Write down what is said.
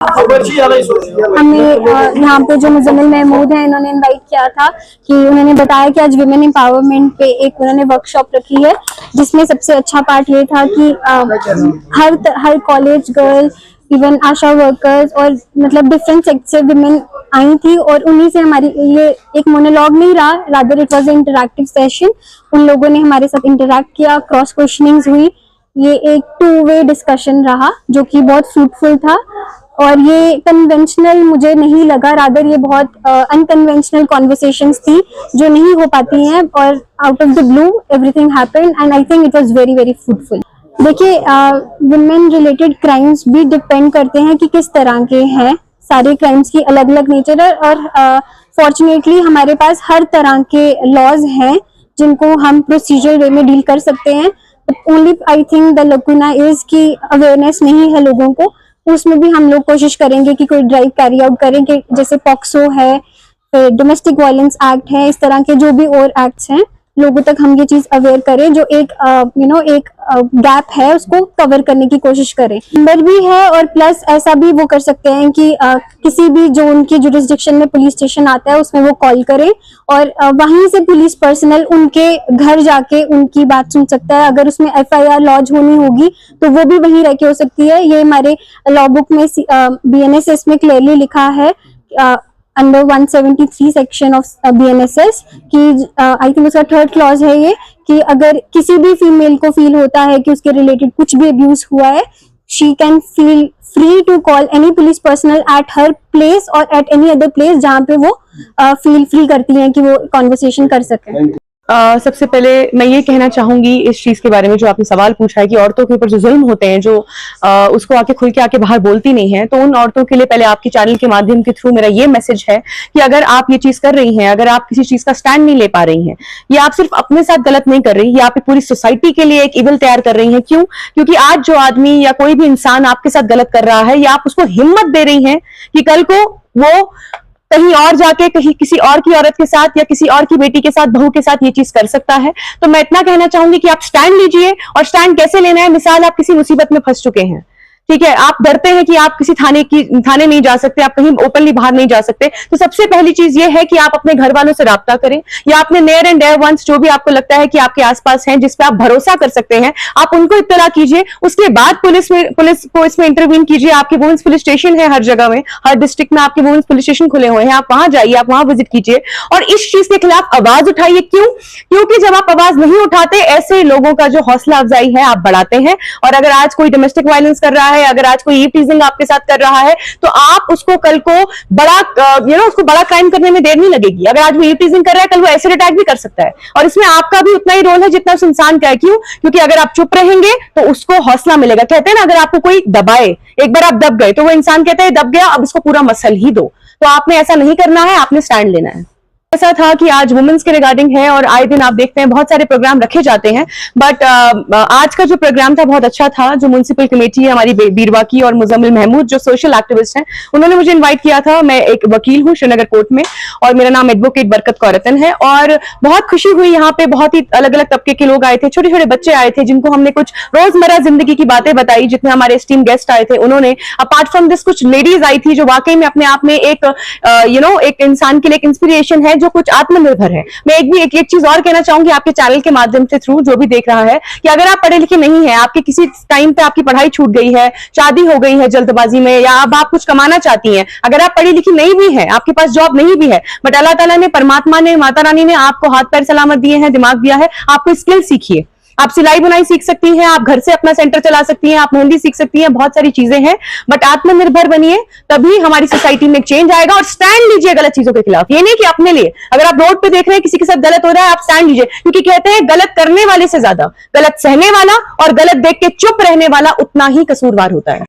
हमें यहाँ पे जो मुजम्मिल महमूद है, इन्होंने इनवाइट किया था कि उन्होंने बताया कि आज विमेन एम्पावरमेंट पे एक उन्होंने वर्कशॉप रखी है, जिसमें सबसे अच्छा पार्ट ये था कि हर कॉलेज गर्ल, इवन आशा वर्कर्स और मतलब डिफरेंट सेक्टर से विमेन आई थी और उन्हीं से हमारी ये एक मोनोलॉग नहीं रहा, rather it was interactive session. उन लोगों ने हमारे साथ इंटरैक्ट किया, क्रॉस क्वेश्चनिंग्स हुई, ये एक 2 वे डिस्कशन रहा जो कि बहुत फ्रूटफुल था। और ये कन्वेंशनल मुझे नहीं लगा, रादर ये बहुत अनकन्वेंशनल कॉन्वर्सेशंस थी जो नहीं हो पाती हैं, और out of the blue everything happened and I think it was very very fruitful. देखिए, वुमेन रिलेटेड क्राइम्स भी डिपेंड करते हैं कि किस तरह के हैं। सारे क्राइम्स की अलग अलग नेचर है और फॉर्चुनेटली हमारे पास हर तरह के लॉज हैं जिनको हम प्रोसीजर वे में डील कर सकते हैं। Only I think the lacuna is कि अवेयरनेस नहीं है लोगों को। उसमें भी हम लोग कोशिश करेंगे कि कोई ड्राइव कैरी आउट करें कि जैसे पॉक्सो है, डोमेस्टिक वायलेंस एक्ट है, इस तरह के जो भी और एक्ट्स हैं लोगों तक हम ये चीज अवेयर करें, जो एक एक गैप है उसको कवर करने की कोशिश करें। नंबर भी है और प्लस ऐसा भी वो कर सकते हैं कि किसी भी जो उनकी जुरिस्डिक्शन में पुलिस स्टेशन आता है उसमें वो कॉल करें और वहीं से पुलिस पर्सनल उनके घर जाके उनकी बात सुन सकता है। अगर उसमें FIR लॉन्च होनी होगी तो वो भी वहीं रह के हो सकती है। ये हमारे लॉ बुक में BNSS में क्लियरली लिखा है अंडर 173 सेक्शन ऑफ BNSS की आई थिंक उसका 3rd क्लॉज है ये, कि अगर किसी भी फीमेल को फील होता है कि उसके रिलेटेड कुछ भी अब्यूज हुआ है, she can feel free to call any police personal at her place और एट एनी अदर प्लेस जहाँ पे वो फील फ्री करती हैं कि वो कॉन्वर्सेशन कर सकें। सबसे पहले मैं ये कहना चाहूंगी इस चीज के बारे में जो आपने सवाल पूछा है कि औरतों के ऊपर जो जुल्म होते हैं, जो उसको आके खुल के आके बाहर बोलती नहीं है, तो उन औरतों के लिए पहले आपके चैनल के माध्यम के थ्रू मेरा ये मैसेज है कि अगर आप ये चीज कर रही हैं, अगर आप किसी चीज का स्टैंड नहीं ले पा रही हैं, ये आप सिर्फ अपने साथ गलत नहीं कर रही, ये आप पूरी सोसाइटी के लिए एक इविल तैयार कर रही हैं। क्यों? क्योंकि आज जो आदमी या कोई भी इंसान आपके साथ गलत कर रहा है, या आप उसको हिम्मत दे रही हैं कि कल को वो कहीं और जाके कहीं किसी और की औरत के साथ या किसी और की बेटी के साथ, बहू के साथ ये चीज कर सकता है। तो मैं इतना कहना चाहूंगी कि आप स्टैंड लीजिए। और स्टैंड कैसे लेना है? मिसाल, आप किसी मुसीबत में फंस चुके हैं, ठीक है, आप डरते हैं कि आप किसी थाने नहीं जा सकते, आप कहीं ओपनली बाहर नहीं जा सकते, तो सबसे पहली चीज ये है कि आप अपने घर वालों से राब्ता करें या अपने नियर एंड डेयर वंस जो भी आपको लगता है कि आपके आसपास हैं, जिस पे आप भरोसा कर सकते हैं, आप उनको इत्तला कीजिए। उसके बाद पुलिस को इसमें इंटरवीन कीजिए। आपके वुमेन्स पुलिस स्टेशन है हर जगह में, हर डिस्ट्रिक्ट में आपके वुमेन्स पुलिस स्टेशन खुले हुए हैं, आप वहां जाइए, आप वहां विजिट कीजिए और इस चीज के खिलाफ आवाज उठाइए। क्यों? क्योंकि जब आप आवाज नहीं उठाते, ऐसे लोगों का जो हौसला अफजाई है आप बढ़ाते हैं। और अगर आज कोई डोमेस्टिक वायलेंस कर रहा है, अगर आज कोई टीजिंग आपके साथ कर रहा है, तो आप उसको कल को बड़ा उसको बड़ा क्राइम करने में देर नहीं लगेगी। अगर आज वो टीजिंग कर रहा है, कल वो एसिड अटैक भी कर सकता है और इसमें आपका भी उतना ही रोल है जितना उस इंसान का है। क्यों? क्योंकि अगर आप चुप रहेंगे तो उसको हौसला मिलेगा। कहते हैं ना, अगर आपको कोई दबाए, एक बार आप दब गए तो वो इंसान कहता है दब गया, अब इसको पूरा मसल ही दो। तो आपने ऐसा नहीं करना है, आपने स्टैंड लेना है। ऐसा था कि आज वुमेन्स के रिगार्डिंग है और आए दिन आप देखते हैं बहुत सारे प्रोग्राम रखे जाते हैं, बट आज का जो प्रोग्राम था बहुत अच्छा था। जो म्युनिसिपल कमेटी है हमारी बीरवा की और मुजम्मिल महमूद जो सोशल एक्टिविस्ट हैं, उन्होंने मुझे इनवाइट किया था। मैं एक वकील हूँ श्रीनगर कोर्ट में और मेरा नाम एडवोकेट बरकत कौरतन है और बहुत खुशी हुई। यहाँ पे बहुत ही अलग अलग तबके के लोग आए थे, छोटे छोटे बच्चे आए थे जिनको हमने कुछ रोजमर्रा जिंदगी की बातें बताई। जितने हमारे एस्टीम गेस्ट आए थे उन्होंने, अपार्ट फ्रॉम दिस कुछ लेडीज आई थी जो वाकई में अपने आप में एक एक इंसान के लिए एक इंस्पिरेशन है, जो कुछ आत्मनिर्भर है। मैं एक चीज और कहना चाहूंगी आपके चैनल के माध्यम से थ्रू जो भी देख रहा है, कि अगर आप पढ़े लिखे नहीं है, आपके किसी टाइम पे आपकी पढ़ाई छूट गई है, शादी हो गई है जल्दबाजी में, या अब आप कुछ कमाना चाहती हैं, अगर आप पढ़ी लिखी नहीं भी है, आपके पास जॉब नहीं भी है, बट अल्लाह ताला ने, परमात्मा ने, माता रानी ने आपको हाथ पैर सलामत दिए हैं, दिमाग दिया है, आपको स्किल सीखिए। आप सिलाई बुनाई सीख सकती हैं, आप घर से अपना सेंटर चला सकती हैं, आप मेहंदी सीख सकती हैं, बहुत सारी चीजें हैं, बट आत्मनिर्भर बनिए, तभी हमारी सोसाइटी में चेंज आएगा। और स्टैंड लीजिए गलत चीजों के खिलाफ। ये नहीं कि अपने लिए, अगर आप रोड पे देख रहे हैं किसी के साथ गलत हो रहा है, आप स्टैंड लीजिए, क्योंकि कहते हैं गलत करने वाले से ज्यादा गलत सहने वाला और गलत देख के चुप रहने वाला उतना ही कसूरवार होता है।